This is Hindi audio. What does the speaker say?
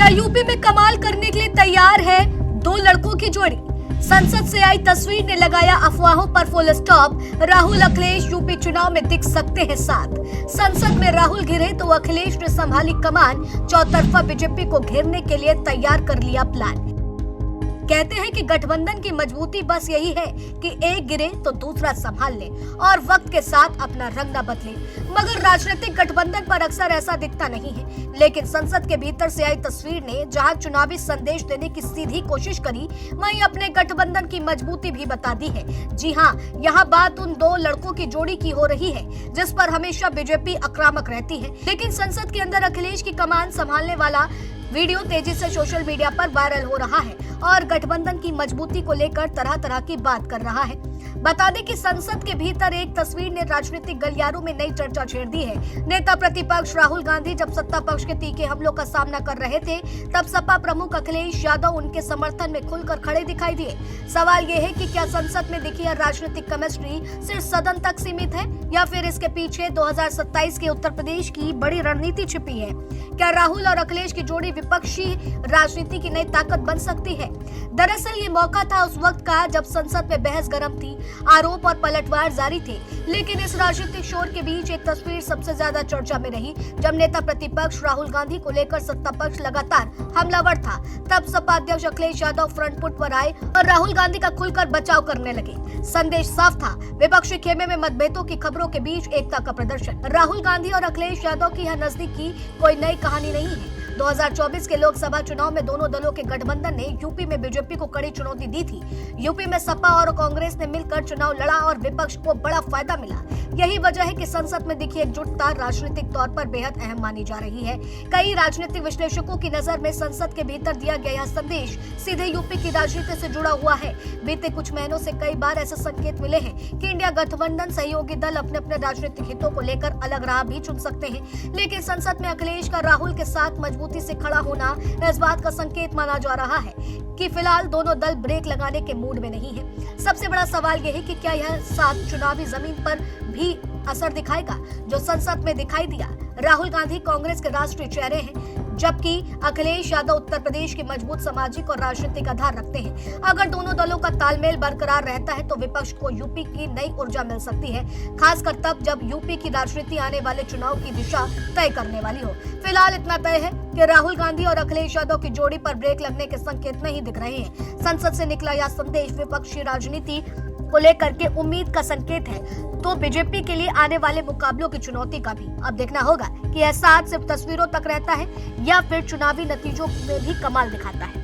क्या यूपी में कमाल करने के लिए तैयार है दो लड़कों की जोड़ी? संसद से आई तस्वीर ने लगाया अफवाहों पर full stop. Rahul Akhilesh UP चुनाव में दिख सकते हैं साथ। संसद में राहुल घिरे तो अखिलेश ने संभाली कमान। चौतरफा बीजेपी को घेरने के लिए तैयार कर लिया प्लान। कहते हैं कि गठबंधन की मजबूती बस यही है कि एक गिरे तो दूसरा संभाल ले और वक्त के साथ अपना रंग न बदले। मगर राजनीतिक गठबंधन पर अक्सर ऐसा दिखता नहीं है। लेकिन संसद के भीतर से आई तस्वीर ने जहां चुनावी संदेश देने की सीधी कोशिश करी, वहीं अपने गठबंधन की मजबूती भी बता दी है। जी हां, यहाँ बात उन दो लड़कों की जोड़ी की हो रही है जिस पर हमेशा बीजेपी आक्रामक रहती है। लेकिन संसद के अंदर अखिलेश की कमान संभालने वाला वीडियो तेजी से सोशल मीडिया पर वायरल हो रहा है और गठबंधन की मजबूती को लेकर तरह तरह की बात कर रहा है। बता दें कि संसद के भीतर एक तस्वीर ने राजनीतिक गलियारों में नई चर्चा छेड़ दी है। नेता प्रतिपक्ष राहुल गांधी जब सत्ता पक्ष के तीखे हमलों का सामना कर रहे थे, तब सपा प्रमुख अखिलेश यादव उनके समर्थन में खुलकर खड़े दिखाई दिए। सवाल ये है कि क्या संसद में दिखी यह राजनीतिक केमिस्ट्री सिर्फ सदन तक सीमित है या फिर इसके पीछे 2027 के उत्तर प्रदेश की बड़ी रणनीति छिपी है? क्या राहुल और अखिलेश की जोड़ी विपक्षी राजनीति की नई ताकत बन सकती है? दरअसल ये मौका था उस वक्त का जब संसद में बहस गर्म थी, आरोप और पलटवार जारी थे। लेकिन इस राजनीतिक शोर के बीच एक तस्वीर सबसे ज्यादा चर्चा में रही। जब नेता प्रतिपक्ष राहुल गांधी को लेकर सत्ता पक्ष लगातार हमलावर था, तब सपा अध्यक्ष अखिलेश यादव फ्रंट फुट पर आए और राहुल गांधी का खुलकर बचाव करने लगे। संदेश साफ था, विपक्षी खेमे में मतभेदों की खबरों के बीच एकता का प्रदर्शन। राहुल गांधी और अखिलेश यादव की यह नजदीकी कोई नई कहानी नहीं है। 2024 के लोकसभा चुनाव में दोनों दलों के गठबंधन ने यूपी में बीजेपी को कड़ी चुनौती दी थी। यूपी में सपा और कांग्रेस ने मिलकर चुनाव लड़ा और विपक्ष को बड़ा फायदा मिला। यही वजह है कि संसद में दिखी एकजुटता राजनीतिक तौर पर बेहद अहम मानी जा रही है। कई राजनीतिक विश्लेषकों की नजर में संसद के भीतर दिया गया यह संदेश सीधे यूपी की राजनीति से जुड़ा हुआ है। बीते कुछ महीनों से कई बार ऐसे संकेत मिले हैं कि इंडिया गठबंधन सहयोगी दल अपने अपने राजनीतिक हितों को लेकर अलग राह भी चुन सकते हैं। लेकिन संसद में अखिलेश का राहुल के साथ मजबूती से खड़ा होना इस बात का संकेत माना जा रहा है कि फिलहाल दोनों दल ब्रेक लगाने के मूड में नहीं है। सबसे बड़ा सवाल यह है कि क्या यह साथ चुनावी जमीन पर भी असर दिखाएगा जो संसद में दिखाई दिया। राहुल गांधी कांग्रेस के राष्ट्रीय चेहरे हैं, जबकि अखिलेश यादव उत्तर प्रदेश की मजबूत सामाजिक और राजनीतिक आधार रखते हैं। अगर दोनों दलों का तालमेल बरकरार रहता है तो विपक्ष को यूपी की नई ऊर्जा मिल सकती है, खासकर तब जब यूपी की राजनीति आने वाले चुनाव की दिशा तय करने वाली हो। फिलहाल इतना तय है कि राहुल गांधी और अखिलेश यादव की जोड़ी पर ब्रेक लगने के संकेत नहीं दिख रहे हैं। संसद से निकला यह संदेश विपक्षी राजनीति को लेकर के उम्मीद का संकेत है, तो बीजेपी के लिए आने वाले मुकाबलों की चुनौती का भी अब देखना होगा कि यह साथ सिर्फ तस्वीरों तक रहता है या फिर चुनावी नतीजों में भी कमाल दिखाता है।